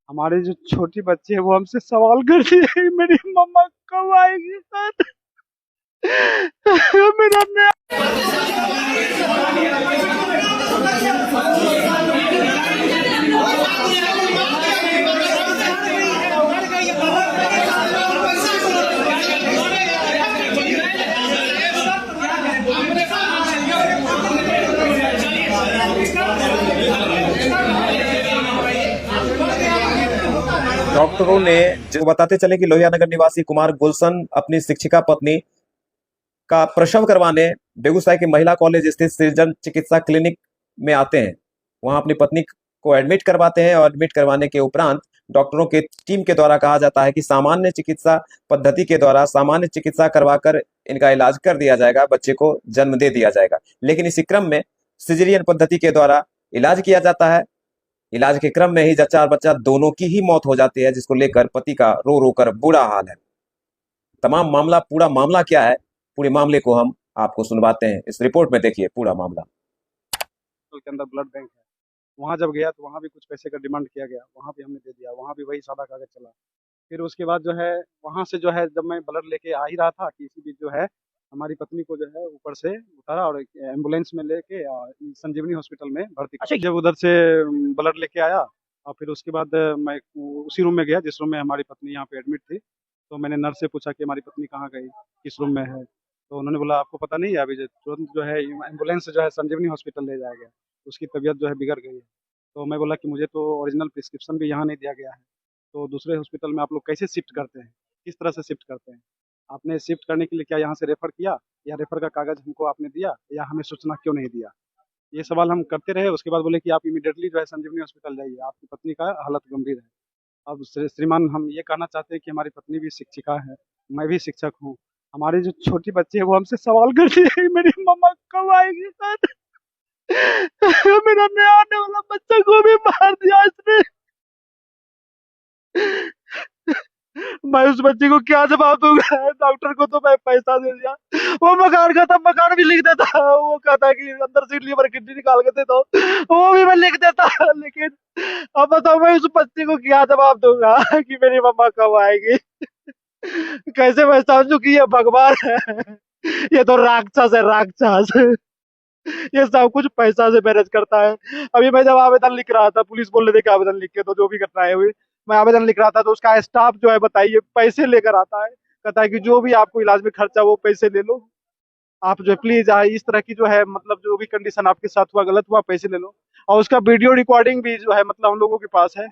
हमारे जो छोटी बच्ची है वो हमसे सवाल करती है मेरी मम्मा कब आएगी सर। मेरा डॉक्टरों ने जो बताते चले कि लोहिया नगर निवासी कुमार गुलशन अपनी शिक्षिका पत्नी का प्रसव करवाने बेगूसराय के महिला कॉलेज स्थित सृजन चिकित्सा क्लिनिक में आते हैं। वहां अपनी पत्नी को एडमिट करवाते हैं और एडमिट करवाने के उपरांत डॉक्टरों के टीम के द्वारा कहा जाता है कि सामान्य चिकित्सा पद्धति के द्वारा सामान्य चिकित्सा करवाकर इनका इलाज कर दिया जाएगा, बच्चे को जन्म दे दिया जाएगा। लेकिन इसी क्रम में सिजेरियन पद्धति के द्वारा इलाज किया जाता है। इलाज के क्रम में ही जच्चा और बच्चा दोनों की ही मौत हो जाती है, जिसको लेकर पति का रो रो कर बुरा हाल है। तमाम मामला, पूरा मामला क्या है, पूरे मामले को हम आपको सुनवाते हैं। इस रिपोर्ट में देखिए पूरा मामला। के अंदर ब्लड बैंक है, वहाँ जब गया तो वहाँ भी कुछ पैसे का डिमांड किया गया, वहाँ भी हमने दे दिया, वहाँ भी वही सादा कागज चला। फिर उसके बाद जो है वहाँ से जो है जब मैं ब्लड लेके आ ही रहा था कि इसी बीच जो है हमारी पत्नी को जो है ऊपर से उतारा और एम्बुलेंस में लेके संजीवनी हॉस्पिटल में भर्ती किया। जब उधर से ब्लड लेके आया और फिर उसके बाद मैं उसी रूम में गया जिस रूम में हमारी पत्नी यहाँ पे एडमिट थी। तो मैंने नर्स से पूछा कि हमारी पत्नी कहाँ गई, किस रूम में है। तो उन्होंने बोला आपको पता नहीं है, अभी तुरंत जो है एम्बुलेंस से जो है संजीवनी हॉस्पिटल ले जाया गया, उसकी तबीयत जो है बिगड़ गई है। तो मैं बोला कि मुझे तो ओरिजिनल प्रिस्क्रिप्शन भी यहाँ नहीं दिया गया है, तो दूसरे हॉस्पिटल में आप लोग कैसे शिफ्ट करते हैं, किस तरह से शिफ्ट करते हैं, आपने शिफ्ट करने के लिए क्या यहाँ से रेफ़र किया या रेफ़र का कागज़ हमको आपने दिया या हमें सूचना क्यों नहीं दिया। ये सवाल हम करते रहे। उसके बाद बोले कि आप इमीडिएटली जो है संजीवनी हॉस्पिटल जाइए, आपकी पत्नी का हालत गंभीर है। अब श्रीमान हम ये कहना चाहते हैं कि हमारी पत्नी भी शिक्षिका है, मैं भी शिक्षक हूँ। हमारी जो छोटी बच्ची है वो हमसे सवाल करती है मेरी मम्मा कब आएगी सर। मेरा नया आने वाला बच्चा को भी मार दिया इसने। मैं उस बच्ची को क्या जवाब दूंगा। डॉक्टर को तो मैं पैसा दे दिया, वो मकान का था, मकान भी लिख देता, वो कहता कि अंदर से लीवर किडनी निकाल के दे दो, वो भी मैं लिख देता। लेकिन अब बताओ मैं उस बच्ची को क्या जवाब दूंगा कि मेरी मम्मा कब आएगी। कैसे मैं समझू कि ये भगवान है, ये तो राक्षस है, राक्षस। ये सब कुछ पैसा से मैनेज करता है। अभी मैं जब आवेदन लिख रहा था, पुलिस बोल रहे थे कि आवेदन लिख के तो जो भी घटनाएं हुई, मैं आवेदन लिख रहा था तो उसका स्टाफ जो है बताइए पैसे लेकर आता है, कहता है कि जो भी आपको इलाज में खर्चा वो पैसे ले लो, आप जो है प्लीज इस तरह की जो है मतलब जो भी कंडीशन आपके साथ हुआ, गलत हुआ, पैसे ले लो। और उसका वीडियो रिकॉर्डिंग भी जो है मतलब हम लोगों के पास है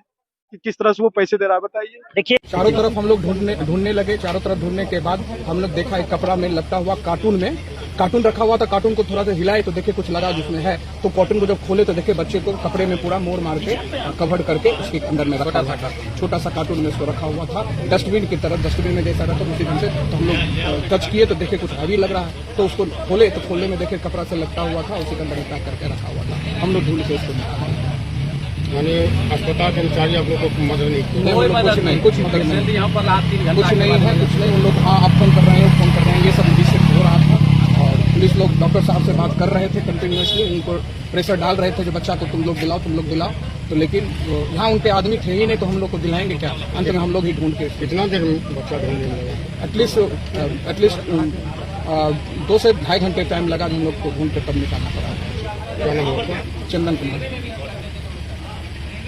कि किस तरह से वो पैसे दे रहा है, बताइए। देखिए चारों तरफ हम लोग ढूंढने लगे। चारों तरफ ढूंढने के बाद हम लोग देखा एक कपड़ा में लपटा हुआ कार्टून में कार्टून रखा हुआ था। कार्टून को थोड़ा सा हिलाए तो देखे कुछ लगा जिसमें है, तो कार्टून को जब खोले तो देखे बच्चे को कपड़े में पूरा मोड़ मार के कवर करके उसके अंदर में रखा था। छोटा सा कार्टून में उसको रखा हुआ था डस्टबिन की तरफ, डस्टबिन में जैसा रहता उसी ढंग से। तो हम लोग टच किए तो देखे कुछ हैवी लग रहा है, तो उसको खोले तो खोलने में देखे कपड़ा से लपटा हुआ था, उसी के अंदर पैक करके रखा हुआ था। हम लोग ढूंढ के उसको निकाला। यानी अस्पताल कर्मचारी आप लोग को मदद नहीं की? कुछ नहीं, कुछ मदद नहीं, यहाँ पर कुछ नहीं है, कुछ नहीं। उन लोग हाँ आप फोन कर रहे हैं, फोन कर रहे हैं, ये सब जिससे हो रहा था। और पुलिस लोग डॉक्टर साहब से बात कर रहे थे कंटिन्यूसली, उनको प्रेशर डाल रहे थे जो बच्चा को तुम लोग दिलाओ, तुम लोग दिलाओ। तो लेकिन यहाँ उनके आदमी थे ही नहीं, तो हम लोग को दिलाएंगे क्या। अंत में हम लोग ही ढूंढ के कितना देर में बच्चा ढूंढने लगा? एटलीस्ट 2 से ढाई घंटे टाइम लगा हम लोग को ढूंढ के तब निकालना पड़ा। क्या नाम है? चंदन कुमार।